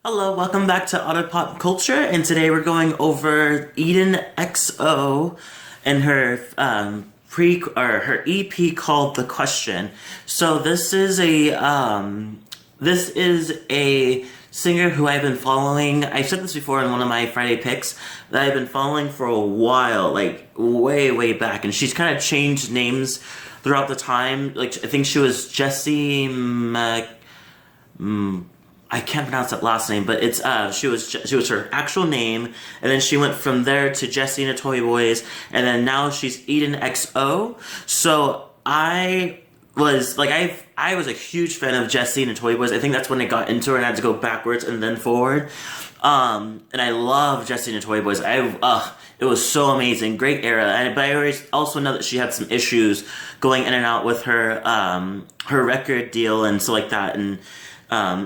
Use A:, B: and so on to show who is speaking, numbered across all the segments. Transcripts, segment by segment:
A: Hello, welcome back to Auto Pop Culture, and today we're going over Eden XO and her her EP called The Question. So this is a singer who I've been following. I said this before in one of my Friday picks that I've been following for a while, like way back, and she's kind of changed names throughout the time. Like I think she was Jessie I can't pronounce that last name, but it's she was her actual name, and then she went from there to Jessie and the Toy Boys, and then now she's Eden XO. So I was like I was a huge fan of Jessie and the Toy Boys. I think that's when I got into her and I had to go backwards and then forward. And I love Jessie and the Toy Boys. It was so amazing, great era. But I also know that she had some issues going in and out with her her record deal and stuff like that, and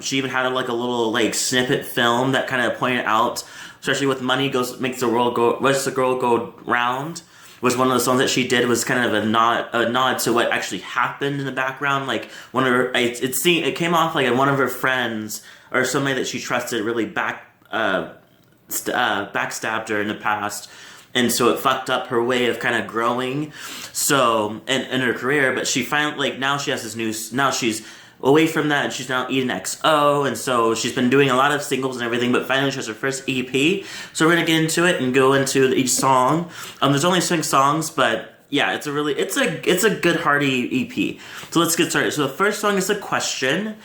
A: she even had like a little like snippet film that kind of pointed out, especially with "Money Makes the World Go Round," was one of the songs that she did, was kind of a nod to what actually happened in the background. Like one of her, it came off like one of her friends or somebody that she trusted really backstabbed her in the past. And so it fucked up her way of kind of growing, so in her career. But she finally, like, now she has now she's away from that, and she's now Eden XO, and so she's been doing a lot of singles and everything, but finally she has her first EP. So we're gonna get into it and go into each song. There's only 6 songs, but yeah, it's a good hearty EP. So let's get started. So the first song is The Question.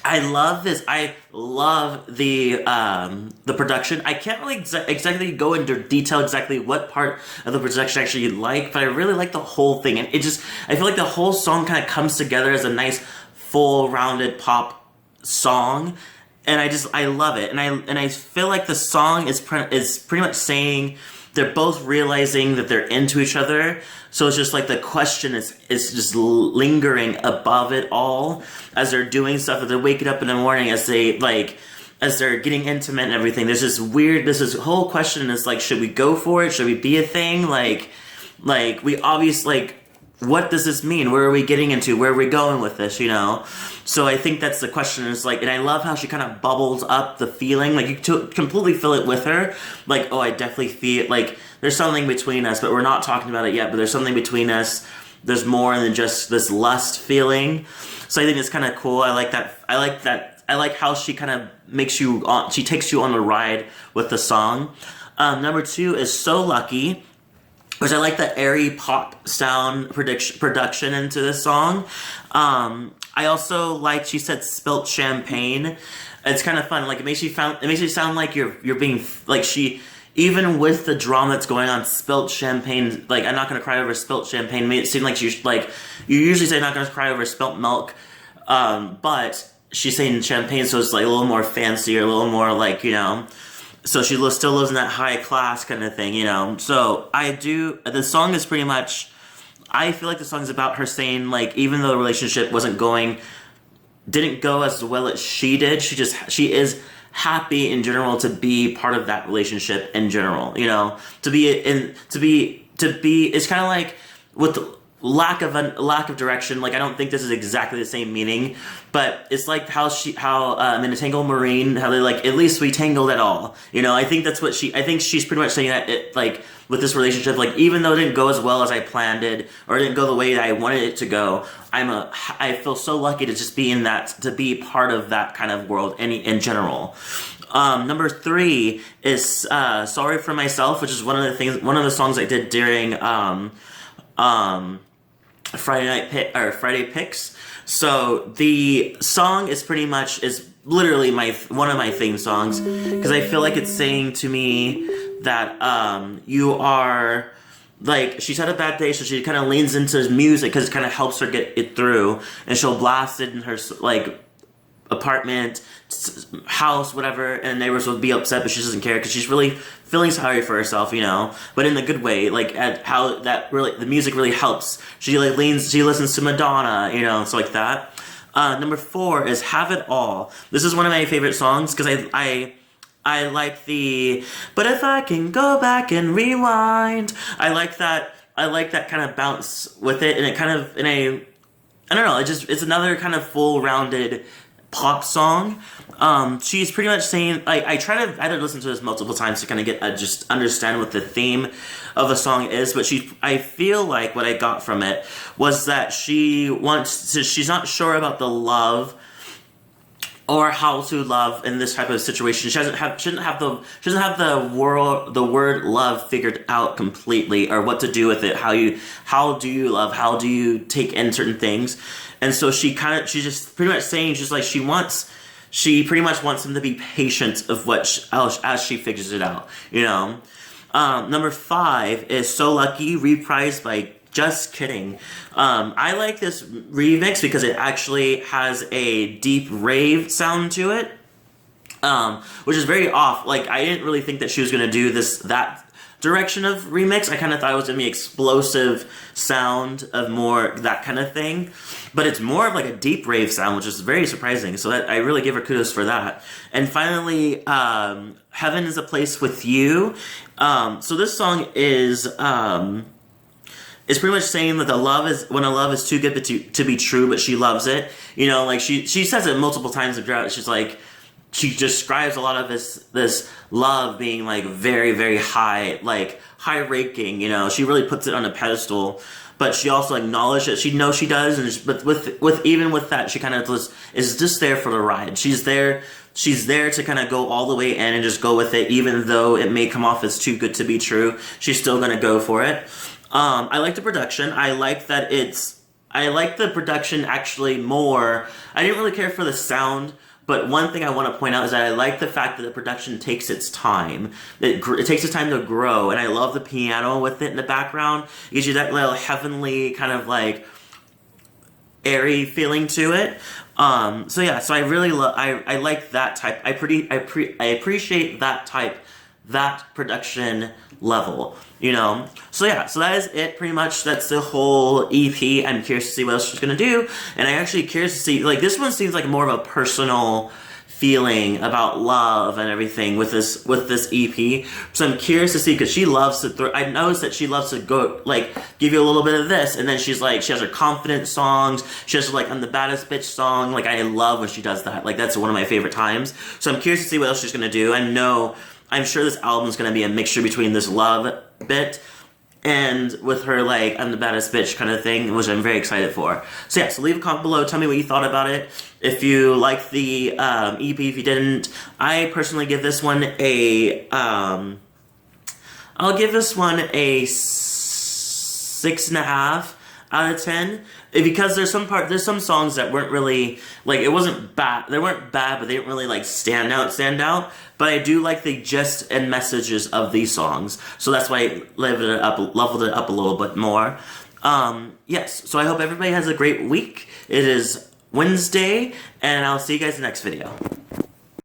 A: I love this. I love the production. I can't really exactly go into detail exactly what part of the production I actually like, but I really like the whole thing. And I feel like the whole song kind of comes together as a nice, full, rounded pop song. And I love it. And I feel like the song is pretty much saying they're both realizing that they're into each other. So it's just like the question is just lingering above it all as they're doing stuff, as they're waking up in the morning, as they're getting intimate and everything. There's this whole question is like, should we go for it? Should we be a thing? Like we obviously, like, what does this mean? Where are we getting into? Where are we going with this, you know? So I think that's the question, is like, and I love how she kind of bubbles up the feeling. Like, you completely feel it with her. Like, oh, I definitely feel, like, there's something between us, but we're not talking about it yet, but there's something between us. There's more than just this lust feeling. So I think it's kind of cool. I like that. I like how she kind of she takes you on the ride with the song. Number 2 is So Lucky, which I like the airy pop sound production into this song. I also like, she said spilt champagne. It's kind of fun. Like, it makes you sound like you're being, like, even with the drama that's going on, spilt champagne, like, I'm not gonna cry over spilt champagne, made it seem like you usually say not gonna cry over spilt milk, but she's saying champagne, so it's like a little more fancy, or a little more, like, you know. So she still lives in that high class kind of thing, you know. So the song is pretty much, I feel like the song is about her saying, like, even though the relationship didn't go as well as she did, she is happy in general to be part of that relationship in general, you know. It's kind of like with lack of direction. Like, I don't think this is exactly the same meaning, but it's like how in a Tangle Marine, how they like, at least we tangled at all, you know. I think that's what I think she's pretty much saying, that it, like, with this relationship, like, even though it didn't go as well as I planned it, or it didn't go the way that I wanted it to go, I feel so lucky to just be to be part of that kind of world in general. Number 3 is Sorry for Myself, which is one of the songs I did during Friday picks. So the song is literally one of my theme songs, because I feel like it's saying to me that you are, like, she's had a bad day, so she kind of leans into music because it kind of helps her get it through, and she'll blast it in her, like, apartment, house, whatever, and neighbors will be upset, but she doesn't care because she's really feeling sorry for herself, you know, but in a good way. Like, at how that really, the music really helps. She listens to Madonna, you know, so like that. Number 4 is Have It All. This is one of my favorite songs because I like but if I can go back and rewind, I like that kind of bounce with it, and it kind of, I don't know, it's another kind of full rounded pop song. She's pretty much saying, like, I had to listen to this multiple times to kind of get, just understand what the theme of the song is, but I feel like what I got from it was that she's not sure about the love, or how to love in this type of situation. She doesn't have the word love figured out completely, or what to do with it. How do you love? How do you take in certain things? And so she's just pretty much saying, she's like, she pretty much wants him to be patient of as she figures it out, you know. Number 5 is So Lucky, reprised by Just Kidding. I like this remix because it actually has a deep rave sound to it, which is very off. Like, I didn't really think that she was going to do that direction of remix. I kind of thought it was going to be explosive sound of more that kind of thing, but it's more of like a deep rave sound, which is very surprising. So I really give her kudos for that. And finally, Heaven is a Place with You. So this song is pretty much saying that when a love is too good to be true, but she loves it. You know, like she says it multiple times throughout. She's like, she describes a lot of this love being like very, very high, like high ranking, you know. She really puts it on a pedestal, but she also acknowledges that she knows she does, but even with that, she kind of is just there for the ride. She's there to kind of go all the way in and just go with it, even though it may come off as too good to be true. She's still gonna go for it. I like the production. I like the production actually more. I didn't really care for the sound, but one thing I want to point out is that I like the fact that the production takes its time. It takes its time to grow, and I love the piano with it in the background. It gives you that little heavenly kind of like airy feeling to it. So yeah, so I really I like that type. I appreciate that production level, you know. So yeah, so that is it pretty much. That's the whole EP. I'm curious to see what else she's gonna do, and I'm actually curious to see, like, this one seems like more of a personal feeling about love and everything with this EP. So I'm curious to see, because she loves to I noticed that she loves to go, like, give you a little bit of this, and then she's like, she has her confident songs, she has, like, I'm the baddest bitch song. Like, I love when she does that. Like, that's one of my favorite times. So I'm curious to see what else she's gonna do. I'm sure this album's gonna be a mixture between this love bit and with her, like, I'm the baddest bitch kind of thing, which I'm very excited for. So yeah, so leave a comment below, tell me what you thought about it. If you liked the EP, if you didn't, I personally give this one I'll give this one a 6.5 out of 10, because there's some songs that weren't really, like, it wasn't bad, they weren't bad, but they didn't really, like, stand out, but I do like the gist and messages of these songs, so that's why I leveled it up a little bit more. Yes, so I hope everybody has a great week. It is Wednesday, and I'll see you guys in the next video.